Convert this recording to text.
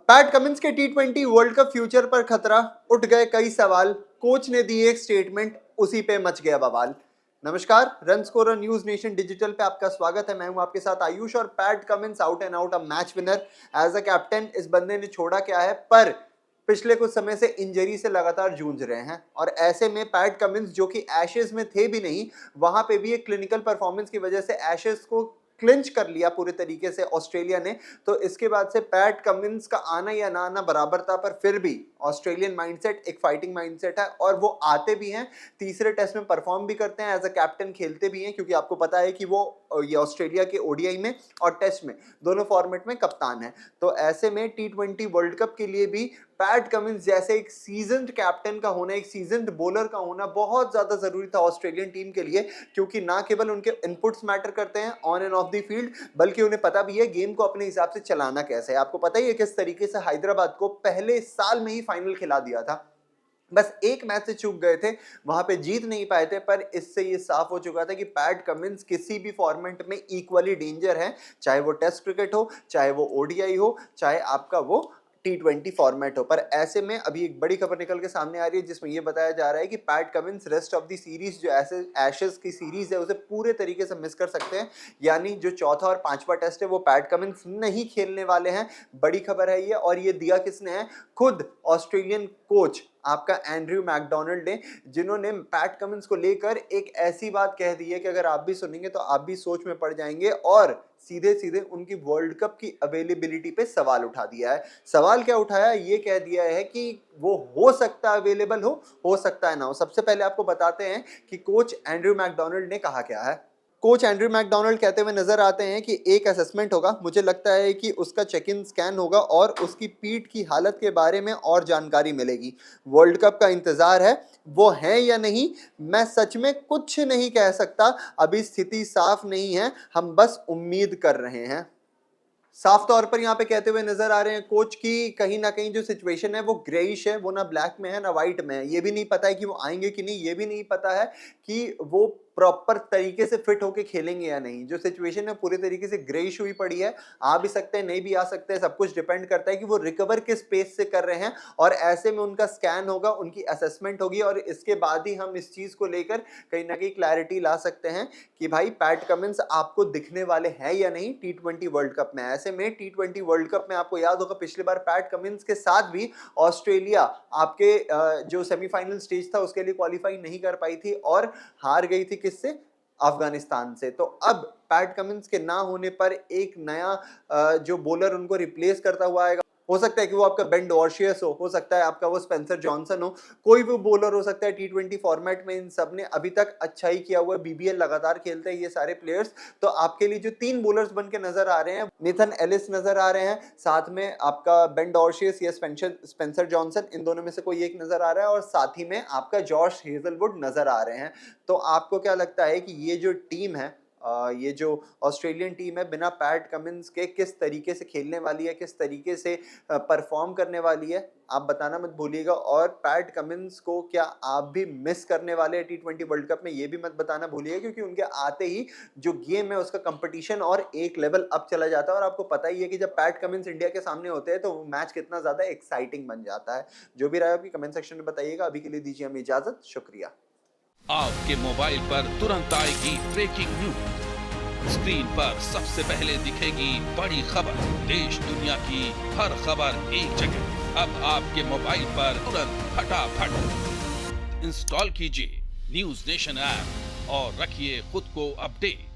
PAT Cummins के टी20 world cup future पर खतरा, उठ गए कई सवाल, कोच ने दी एक स्टेटमेंट, उसी पे मच गया बवाल। नमस्कार, run scorer news nation digital पे आपका स्वागत है। मैं हूं आपके साथ आयुष और Pat Cummins out and out a match winner. As a captain इस बंदे ने छोड़ा क्या है, पर पिछले कुछ समय से इंजरी से लगातार जूझ रहे हैं और ऐसे में पैट कमिंस जो कि एशेज में थे भी नहीं, वहां पे भी एक क्लिनिकल परफॉर्मेंस की वजह से एशेज को क्लिंच कर लिया पूरे तरीके से ऑस्ट्रेलिया ने। तो इसके बाद से पैट कमिंस का आना या ना आना बराबर था, पर फिर भी ऑस्ट्रेलियन माइंडसेट एक फाइटिंग माइंडसेट है और वो आते भी हैं, तीसरे टेस्ट में परफॉर्म भी करते हैं, एज अ कैप्टन खेलते भी हैं, क्योंकि आपको पता है कि वो ये ऑस्ट्रेलिया के ओडीआई में और टेस्ट में दोनों फॉर्मेट में कप्तान है। तो ऐसे में टी20 वर्ल्ड कप के लिए भी पैट कमिंस जैसे एक सीजन्ड कैप्टन का होना, एक सीजन्ड बॉलर का होना बहुत ज्यादा जरूरी था ऑस्ट्रेलियन टीम के लिए, क्योंकि ना केवल उनके इनपुट्स मैटर करते हैं on end of the field, बल्कि उन्हें पता भी है गेम को अपने हिसाब से चलाना कैसे है। आपको पता ही है किस तरीके से हैदराबाद को पहले साल में ही फाइनल खिला दिया था। बस एक मैच से चूक गए थे, वहां पे जीत नहीं पाए थे, पर इससे ये साफ हो चुका था कि पैट कमिंस किसी भी फॉर्मेट में इक्वली डेंजर है, चाहे वो टेस्ट क्रिकेट हो, चाहे वो ओडीआई हो, चाहे आपका वो टी20 फॉर्मेट हो। पर ऐसे में अभी एक बड़ी खबर निकल के सामने आ रही है, जिसमें यह बताया जा रहा है कि PAT Cummins rest of the series, जो ऐसे एशेज की सीरीज है, उसे पूरे तरीके से मिस कर सकते हैं। यानी जो चौथा और पांचवा टेस्ट है वो पैट कमिंस नहीं खेलने वाले हैं। बड़ी खबर है ये, और ये दिया किसने है? खुद ऑस्ट्रेलियन कोच आपका एंड्रयू मैकडोनाल्ड ने, जिन्होंने पैट कमिंस को लेकर एक ऐसी बात कह दी है कि अगर आप भी सुनेंगे तो आप भी सोच में पड़ जाएंगे, और सीधे सीधे उनकी वर्ल्ड कप की अवेलेबिलिटी पे सवाल उठा दिया है। सवाल क्या उठाया? ये कह दिया है कि वो हो सकता है अवेलेबल हो सकता है ना हो। सबसे पहले आपको बताते हैं कि कोच एंड्रयू मैकडोनाल्ड ने कहा क्या है। कोच एंड्रयू मैकडोनाल्ड कहते हुए नजर आते हैं कि एक असेसमेंट होगा, मुझे लगता है कि उसका चेक इन स्कैन होगा और उसकी पीठ की हालत के बारे में और जानकारी मिलेगी। वर्ल्ड कप का इंतजार है, वो है या नहीं मैं सच में कुछ नहीं कह सकता, अभी स्थिति साफ नहीं है, हम बस उम्मीद कर रहे हैं। साफ तौर पर यहाँ पे कहते हुए नजर आ रहे हैं कोच की कहीं ना कहीं जो सिचुएशन है वो ग्रेइश है, वो ना ब्लैक में है ना व्हाइट में है। ये भी नहीं पता है कि वो आएंगे कि नहीं, ये भी नहीं पता है कि वो प्रॉपर तरीके से फिट होके खेलेंगे या नहीं। जो सिचुएशन है पूरी तरीके से ग्रेइश हुई पड़ी है, आ भी सकते हैं नहीं भी आ सकते हैं, सब कुछ डिपेंड करता है कि वो रिकवर किस पेस से कर रहे हैं। और ऐसे में उनका स्कैन होगा, उनकी असेसमेंट होगी, और इसके बाद ही हम इस चीज को लेकर कहीं ना कहीं क्लैरिटी ला सकते हैं कि भाई पैट कमिंस आपको दिखने वाले हैं या नहीं टी20 वर्ल्ड कप में। ऐसे में टी20 वर्ल्ड कप में आपको याद होगा पिछली बार पैट कमिंस के साथ भी ऑस्ट्रेलिया आपके जो सेमीफाइनल स्टेज था उसके लिए क्वालिफाई नहीं कर पाई थी और हार गई थी किससे? अफगानिस्तान से। तो अब पैट कमिंस के ना होने पर एक नया जो बॉलर उनको रिप्लेस करता हुआ आएगा। हो सकता है कि वो आपका बेन डॉर्शियस हो सकता है आपका वो स्पेंसर जॉनसन हो, कोई भी बॉलर हो सकता है टी20 फॉर्मेट में। इन सब ने अभी तक अच्छा ही किया हुआ है, बीबीएल लगातार खेलते हैं ये सारे प्लेयर्स। तो आपके लिए जो तीन बॉलर्स बन के नजर आ रहे हैं, नेथन एलिस नजर आ रहे हैं, साथ में आपका बेन डॉर्शियस या स्पेंसर जॉनसन, इन दोनों में से कोई एक नजर आ रहा है, और साथ ही में आपका जॉश हेजलवुड नजर आ रहे हैं। तो आपको क्या लगता है कि ये जो टीम है, ये जो ऑस्ट्रेलियन टीम है, बिना पैट कमिंस के किस तरीके से खेलने वाली है, किस तरीके से परफॉर्म करने वाली है? आप बताना मत भूलिएगा। और पैट कमिंस को क्या आप भी मिस करने वाले हैं टी20 वर्ल्ड कप में? ये भी मत बताना भूलिएगा, क्योंकि उनके आते ही जो गेम है उसका कंपटीशन और एक लेवल अप चला जाता है। और आपको पता ही है कि जब पैट कमिंस इंडिया के सामने होते हैं तो मैच कितना ज्यादा एक्साइटिंग बन जाता है। जो भी रहा आपकी कमेंट सेक्शन में बताइएगा। अभी के लिए दीजिए हमें इजाजत, शुक्रिया। आपके मोबाइल पर तुरंत आएगी ब्रेकिंग न्यूज, स्क्रीन पर सबसे पहले दिखेगी बड़ी खबर, देश दुनिया की हर खबर एक जगह। अब आपके मोबाइल पर तुरंत फटाफट इंस्टॉल कीजिए न्यूज नेशन ऐप और रखिए खुद को अपडेट।